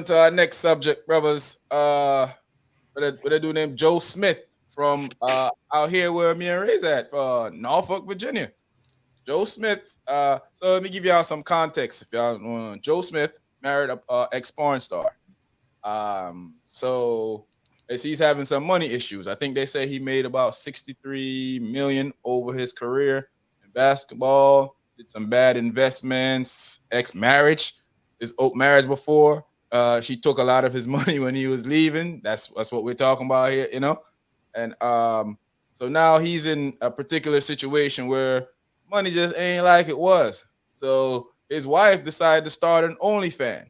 on to our next subject, brothers. What a dude named Joe Smith from out here where me and Ray's at, Norfolk, Virginia. Joe Smith. So let me give y'all some context. If y'all want, Joe Smith married a ex porn star. So as he's having some money issues. I think they say he made about 63 million over his career in basketball. Did some bad investments. Ex marriage, his marriage before. She took a lot of his money when he was leaving. That's what we're talking about here, you know. And so now he's in a particular situation where money just ain't like it was. So his wife decided to start an OnlyFans.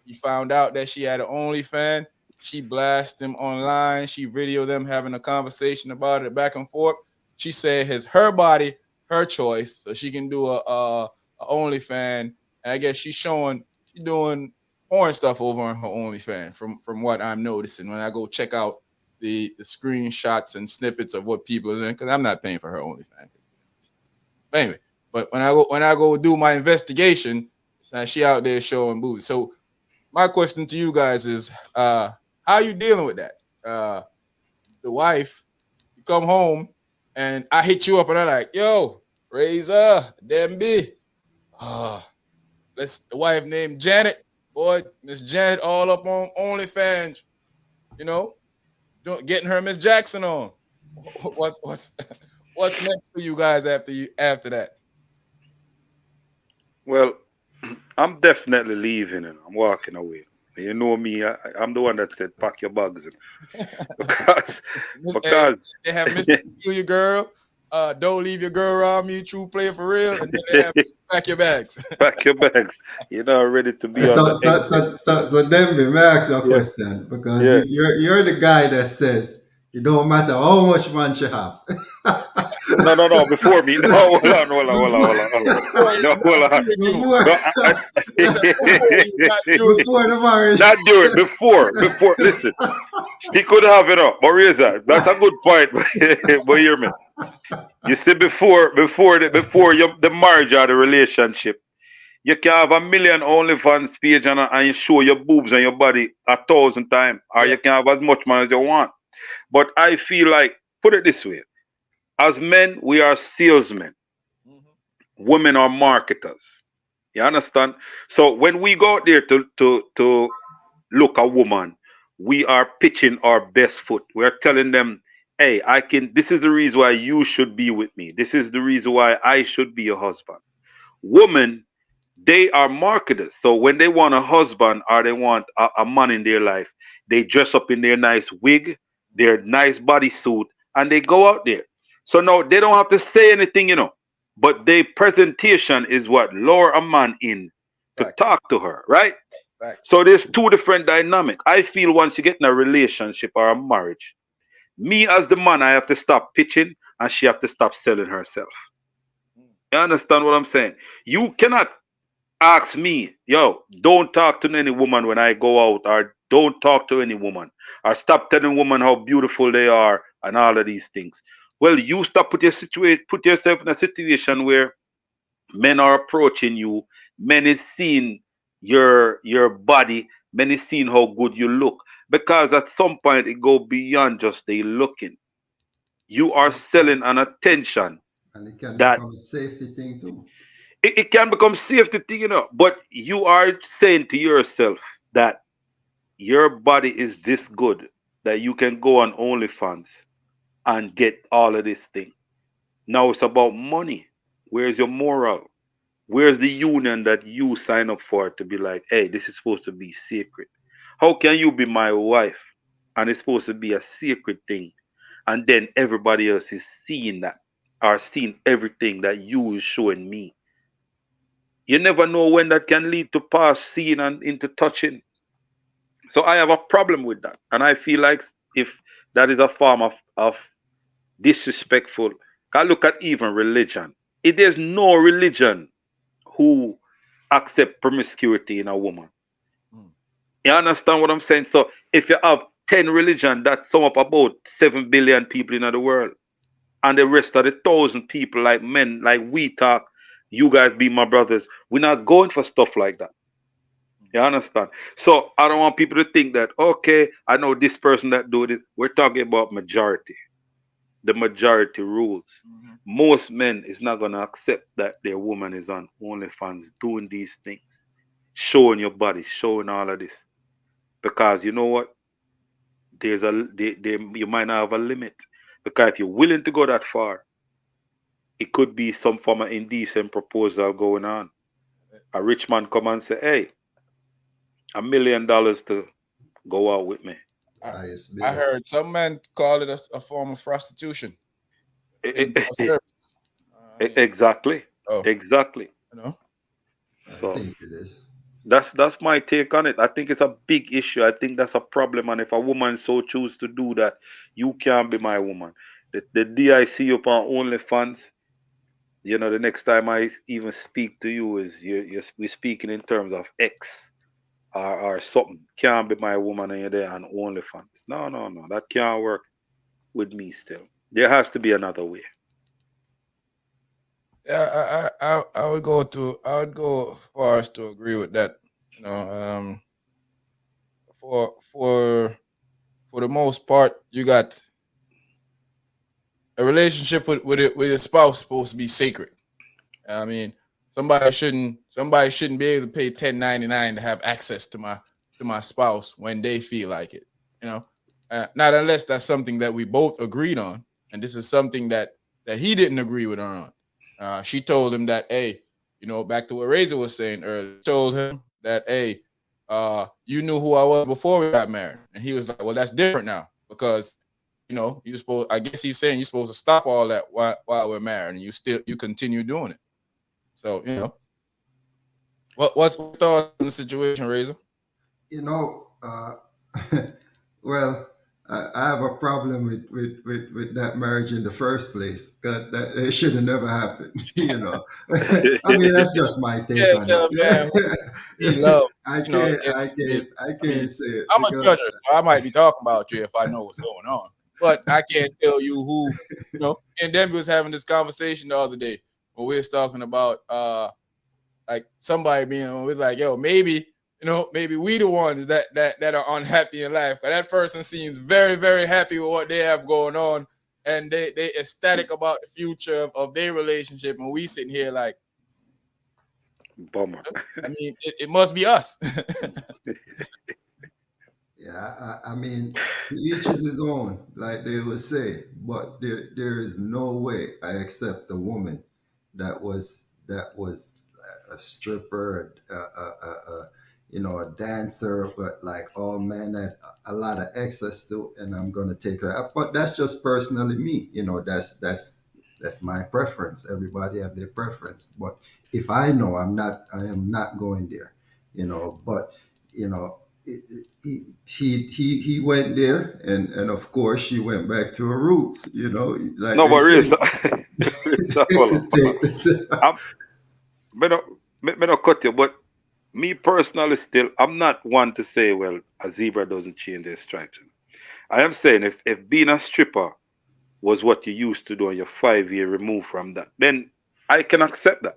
He found out that she had an OnlyFans. She blasted him online. She videoed them having a conversation about it back and forth. She said it's her body, her choice, so she can do a OnlyFans. And I guess she's doing porn stuff over on her OnlyFans from what I'm noticing when I go check out the screenshots and snippets of what people are doing, because I'm not paying for her OnlyFans. But anyway, but when I go do my investigation, she out there showing boobs. So my question to you guys is, how are you dealing with that? The wife, you come home and I hit you up and I'm like, yo, Razor, Demby. The wife named Janet, boy, Miss Janet all up on OnlyFans, you know, getting her Miss Jackson on. What's what's next for you guys after that? Well, I'm definitely leaving and I'm walking away. You know me, I'm the one that said pack your bags, because Hey, because they have Mr. Steal Your Girl, Don't Leave Your Girl Around Me, True Player for Real, and then they have Mr. Pack Your Bags. pack your bags. You're not ready to be on So, the so, exit. so, so, so Demby, may I ask you a Yeah, question? Because yeah. you're the guy that says it don't matter how much man you have. No, no, no. Before me, no. Hold on, hold on, hold on, before, hold on, hold on. Boy, No, not hold on. during you. before, No, It's a before you, not during before you. the marriage. not do it. Before. Listen, he could have it up, but Reza, that's a good point. But hear me. You see, before the marriage or the relationship, you can have a million OnlyFans page and you show your boobs and your body 1,000 times, or Yeah. you can have as much money as you want. But I feel like, put it this way: as men, we are salesmen. Mhm. Women are marketers. You understand? So when we go out there to look a woman, we are pitching our best foot. We're telling them, hey, I can, this is the reason why you should be with me. This is the reason why I should be your husband. Women, they are marketers. So when they want a husband or they want a man in their life, they dress up in their nice wig, their nice bodysuit, and they go out there. So now they don't have to say anything, but their presentation is what lure a man in to Facts. talk to her, right? Facts. So there's two different dynamic. I feel once you get in a relationship or a marriage, me as the man, I have to stop pitching and she have to stop selling herself. Mm. You understand what I'm saying? You cannot ask me, yo, don't talk to any woman when I go out, or don't talk to any woman, or stop telling women how beautiful they are, and all of these things. Well, you stop put yourself in a situation where men are approaching you, men is seeing your body, men is seeing how good you look. Because at some point it go beyond just they looking. You are selling an attention And it can that become a safety thing too. it can become safety thing. But you are saying to yourself that your body is this good that you can go on OnlyFans and get all of this thing. Now it's about money. Where's your moral? Where's the union that you sign up for to be like, hey, this is supposed to be secret? How can you be my wife and it's supposed to be a secret thing, and then everybody else is seeing that, or seeing everything that you is showing me? You never know when that can lead to past seeing and into touching. So I have a problem with that. And I feel like if that is a form of disrespectful, I look at even religion. It is no religion who accept promiscuity in a woman. Mm. You understand what I'm saying? So if you have 10 religion that sum up about 7 billion people in the world, and the rest of the 1,000 people like men, like we talk, you guys be my brothers, we're not going for stuff like that. You understand? So I don't want people to think that okay, I know this person that do this. We're talking about majority. The majority rules. Mhm. Most men is not gonna accept that their woman is on OnlyFans doing these things, showing your body, showing all of this. Because you know what? You might not have a limit. Because if you're willing to go that far, it could be some form of indecent proposal going on. A rich man come and say, "Hey, $1 million to go out with me." I, Highest I bidder. heard some men call it a form of prostitution, E- paying for a e- service. I mean, Exactly, oh, exactly. you know, I So think it is. that's my take on it. I think it's a big issue. I think that's a problem. And if a woman so choose to do that, you can't be my woman. The day I see you upon OnlyFans, the next time I even speak to you is we're speaking in terms of X or something. Can't be my woman and you're there on OnlyFans. No, no, no. That can't work with me still. There has to be another way. yeah, I would go far as to agree with that. You know, for for for the most part, you got a relationship with your spouse supposed to be sacred. I mean, somebody shouldn't be able to pay 1099 to have access to my spouse when they feel like it. You know, not unless that's something that we both agreed on, and this is something that he didn't agree with her on. She told him that, hey, back to what Razor was saying earlier. She told him that, hey, you knew who I was before we got married, and he was like, well, that's different now because you supposed. I guess he's saying you're supposed to stop all that while we're married, and you continue doing it. So what's your thoughts on the situation, Razor? You know, well, I have a problem with that marriage in the first place. That it should have never happened. I mean, that's just my take Yeah, on tell a man who he it. loved. I You know, can't, if, I if can't, I I mean, can't say it I'm a because judger, so I might be talking about you if I know what's going on. But I can't tell you who. And then we was having this conversation the other day when we was talking about like somebody being was like, yo, maybe we the ones that are unhappy in life. But that person seems very, very happy with what they have going on, and they ecstatic about the future of their relationship, and we sitting here like, Bummer. I mean, it must be us. yeah, I mean, to each is his own, like they would say. But there is no way I accept a woman that was a stripper, a dancer, but like all men had a lot of access to, and I'm gonna take her. But that's just personally me. That's my preference. Everybody have their preference. But if I know I am not going there. But you know he went there, and of course she went back to her roots, like No, they but say. hold on, hold on. Take the- I'm me not cut you, but me personally still, I'm not one to say, well, a zebra doesn't change their stripes. I am saying if being a stripper was what you used to do and you're 5 year removed from that, then I can accept that.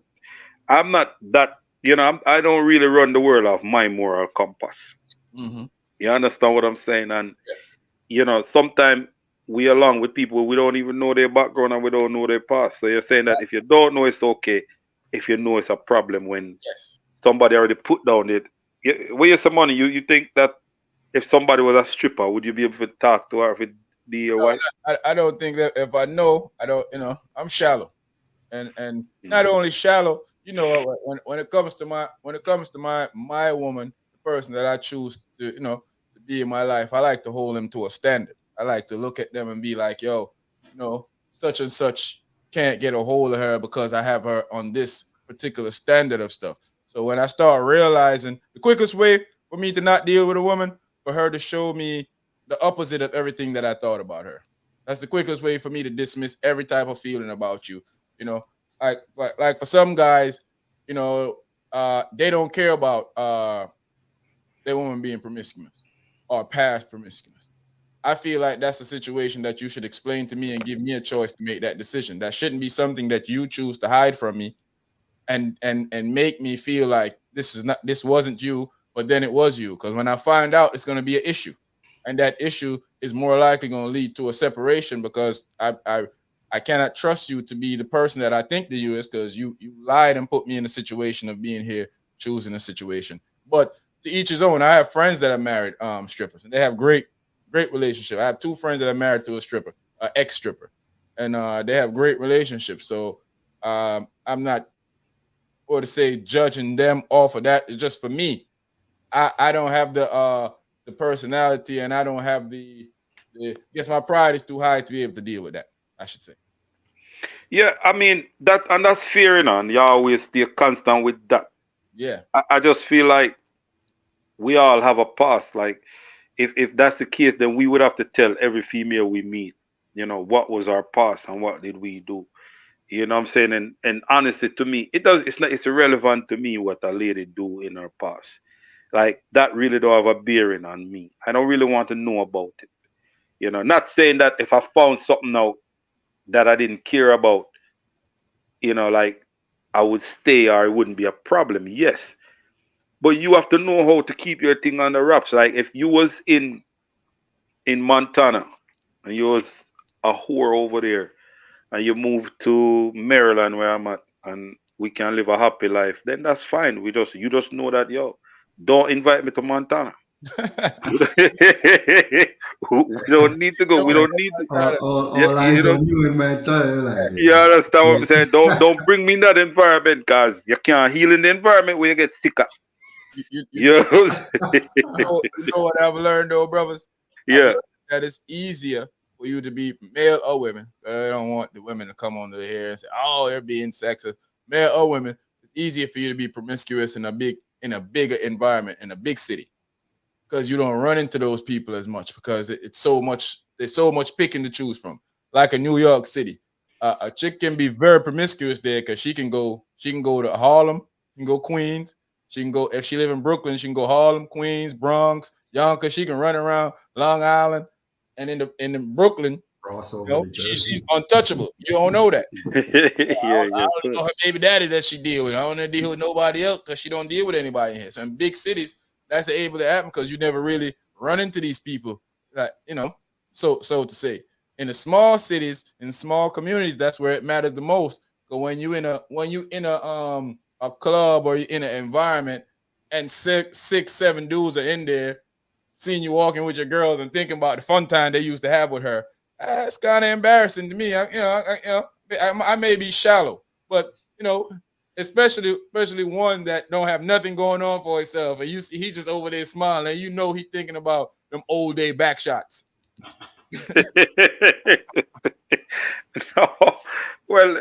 I'm not that, I don't really run the world off my moral compass. Hmm. You understand what I'm saying? And sometimes we along with people we don't even know their background and we don't know their past. So you're saying that if you don't know, it's okay. If you know, it's a problem when Yes. somebody already put down it. Where you some money, you think that if somebody was a stripper, would you be able to talk to her if it be your No, wife? I don't think that if I know, I don't. I'm shallow, and not Mm. only shallow. When it comes to my woman, the person that I choose to be in my life, I like to hold them to a standard. I like to look at them and be like, yo, such and such can't get a hold of her because I have her on this particular standard of stuff. So when I start realizing the quickest way for me to not deal with a woman, for her to show me the opposite of everything that I thought about her. That's the quickest way for me to dismiss every type of feeling about you. You know, like for some guys, they don't care about their woman being promiscuous or past promiscuous. I feel like that's a situation that you should explain to me and give me a choice to make that decision. That shouldn't be something that you choose to hide from me and make me feel like this wasn't you but then it was you. Because when I find out, it's going to be an issue, and that issue is more likely going to lead to a separation because I cannot trust you to be the person that I think that you is because you lied and put me in a situation of being here, choosing a situation. But to each his own. I have friends that are married strippers, and they have great relationship. I have two friends that are married to a stripper, ex stripper, and they have great relationships. So I'm not, or to say, judging them off of that. It's just for me. I don't have the personality, and I don't have the. I guess my pride is too high to be able to deal with that. I should say. Yeah, I mean that, and that's fair enough. And you always stay constant with that. Yeah. I just feel like we all have a past. Like if that's the case, then we would have to tell every female we meet, what was our past and what did we do. You know what I'm saying? And honestly, to me, it's irrelevant to me what a lady do in her past. Like that really don't have a bearing on me. I don't really want to know about it. Not saying that if I found something out that I didn't care about, like I would stay or it wouldn't be a problem. Yes. But you have to know how to keep your thing on the wraps. Like if you was in Montana and you was a whore over there and you moved to Maryland where I'm at and we can live a happy life, then that's fine. You just know that, yo, don't invite me to Montana. We don't, we don't need to go. We all, don't need to. Yeah, all eyes on you in my time, like, you yeah. understand what I'm saying? Don't bring me in that environment, cause you can't heal in the environment where you get sicker. You, you, you, You know? you know what I've learned though, brothers? I've Yeah. learned that it's easier for you to be male or women. I don't want the women to come on here and say, "Oh, they're being sexist." Male or women, it's easier for you to be promiscuous in a bigger environment in a big city because you don't run into those people as much because it's so much. There's so much picking to choose from. Like in New York City, a chick can be very promiscuous there because she can go to Harlem, she can go Queens, she can go if she live in Brooklyn, she can go Harlem, Queens, Bronx, Yonkers. She can run around Long Island, and in the Brooklyn, Cross over the she's Jersey. untouchable. You don't know that. Yeah, I yeah, don't know her baby daddy that she deal with. I don't deal with nobody else because she don't deal with anybody in here. So in big cities, that's able to happen because you never really run into these people. Like so to say. In the small cities, in small communities, that's where it matters the most. But when you in a club or you in an environment and six, seven dudes are in there seeing you walking with your girls and thinking about the fun time they used to have with her. It's kind of embarrassing to me. I may be shallow, but you know, especially one that don't have nothing going on for himself, and you see he just over there smiling, and you know he thinking about them old day back shots. yeah. No, well,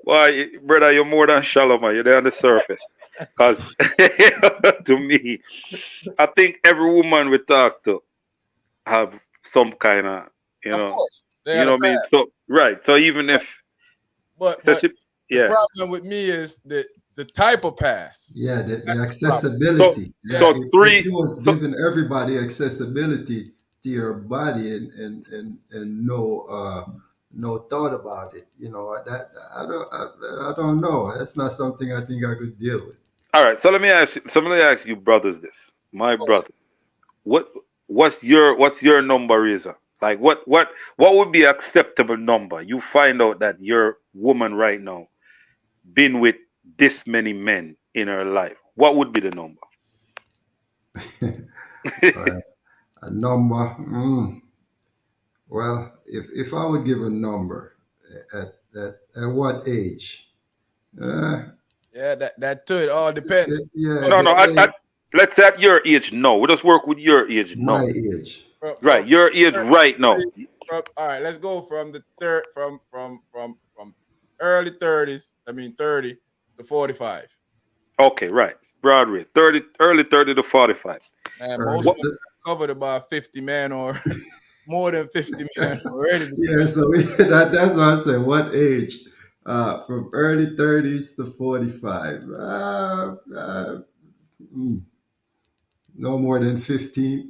why, brother, you're more than shallow, man. You're there on the surface. Because to me, I think every woman we talk to have some kind of, you Of know, course, they you had know a what I mean? past, So, right. So even but if, but so but she, the yeah. problem with me is that the type of pass. Yeah, the That's the problem. So, accessibility. Yeah, Yeah, so if three, you was so, giving everybody accessibility to your body and no thought about it, that I don't know. That's not something I think I could deal with. all right. Let me ask you brothers this. My go ahead. brother. What what's your number is? Like what would be acceptable number? You find out that your woman right now been with this many men in her life. What would be the number? Uh, a number. Well, if I would give a number at what age? Uh, Yeah, that too. It all depends. yeah, But No, no. the age, Let's say at your age. No, we just work with your age. my No, age. right. Your age right now. 30s, all right, let's go from the third from early 30s. I mean 30 to 45. Okay, right. Broadway, early 30 to 45. And most Early, What? of them covered about 50 man or more than 50 man already. yeah, so that's what I said. What age? From early 30s to 45. Mm, no more than 15.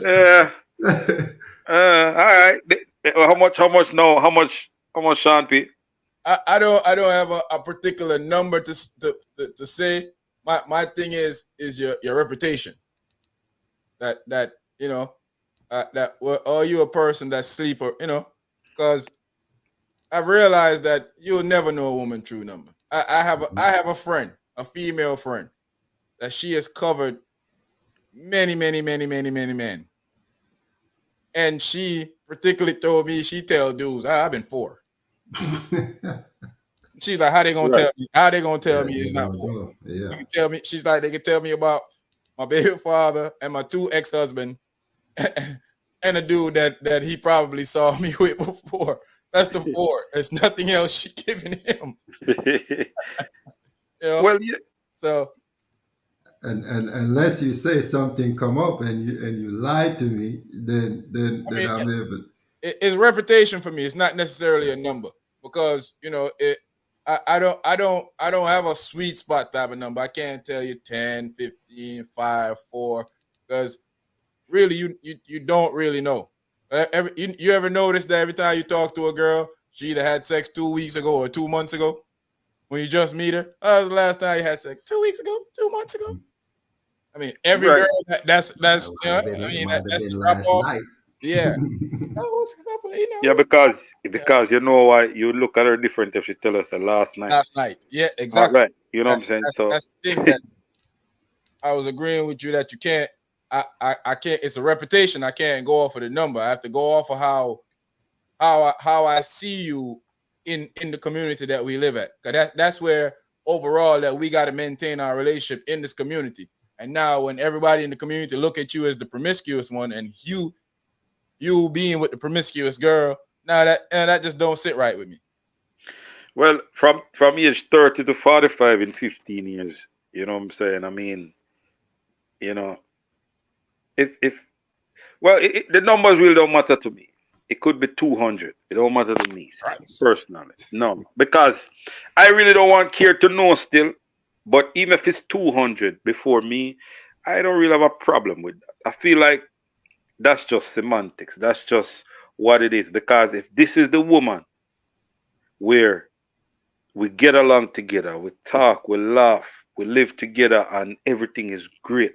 Yeah. All right. How much? How much? No. How much? How much, Sean P? I don't have a particular number to say. My thing is your reputation. That that are you a person that sleep or because I realized that you'll never know a woman true number. I have a friend, a female friend, that she has covered many men, and she particularly told me she tell dudes I've been four. She's like, how they gonna Right. tell me? How they gonna tell Yeah, me you it's not don't four? know. You Yeah. can tell me. She's like, they can tell me about my baby father and my two ex husband and a dude that he probably saw me with before. That's the four. There's nothing else she giving him. You know. Well, yeah, So And unless you say something come up and you lie to me, then then I then mean, I'm able. it's reputation for me. It's not necessarily a number because I don't have a sweet spot type of number. I can't tell you 10, 15, 5, 4 because really you don't really know. You ever notice that every time you talk to a girl, she either had sex 2 weeks ago or 2 months ago when you just meet her? Oh, was the last time you had sex? 2 weeks ago, 2 months ago. I mean, every right. girl that's Might have been I mean might have that's the been drop last off. night. Yeah. Oh, what's a couple? Yeah, Yeah. because you know why you look at her different if she tell us the last night. Last night. Yeah, All exactly. right. You know what I'm That's saying? that's So that's the thing that I was agreeing with you that you can't. I can't. It's a reputation. I can't go off of the number. I have to go off of how I see you in the community that we live at. 'Cause that's where overall that we got to maintain our relationship in this community. And now when everybody in the community look at you as the promiscuous one, and you being with the promiscuous girl, now that just don't sit right with me. well, from age 30 to 45 in 15 years, you know what I'm saying? I mean, you know, if well, the numbers really don't matter to me. It could be 200. It don't matter to me Right. personally. No, because I really don't want care to know still. But even if it's 200 before me, I don't really have a problem with that. I feel like that's just semantics. That's just what it is. Because if this is the woman where we get along together, we talk, we laugh, we live together, and everything is great,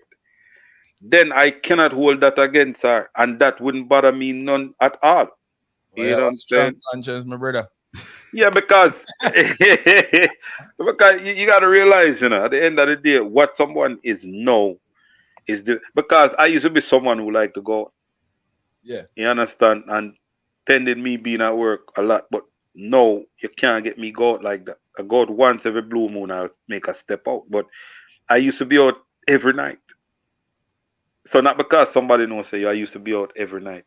then I cannot hold that against her, and that wouldn't bother me none at all. Well, I You have know what a I'm strong saying? conscience, my brother. Yeah, because because you got to realize, at the end of the day, what someone is no is the because I used to be someone who liked to go. Yeah. You understand? And pending me being at work a lot, but no, you can't get me go out like that. I go out once every blue moon. I'll make a step out, but I used to be out every night. So not because somebody knows say I used to be out every night.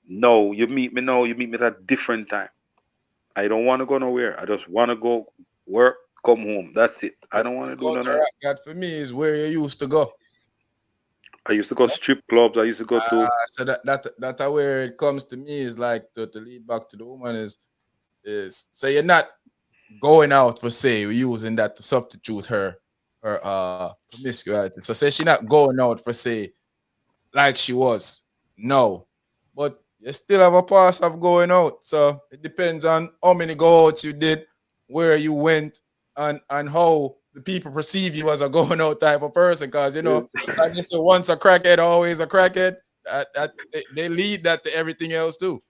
No, you meet me now. You meet me at a different time. I don't want to go nowhere. I just want to go work, come home. That's it. I But don't the want to do none of that. counteract that for me is where you used to go. I used to go strip clubs. I used to go to. So that where it comes to me is like to lead back to the woman is so you're not going out for say using that to substitute her promiscuity. So say she not going out for say like she was. No. But you still have a pass of going out. So it depends on how many go outs you did, where you went, and how the people perceive you as a going out type of person. Because like they say, once a crackhead, always a crackhead. They lead that to everything else too.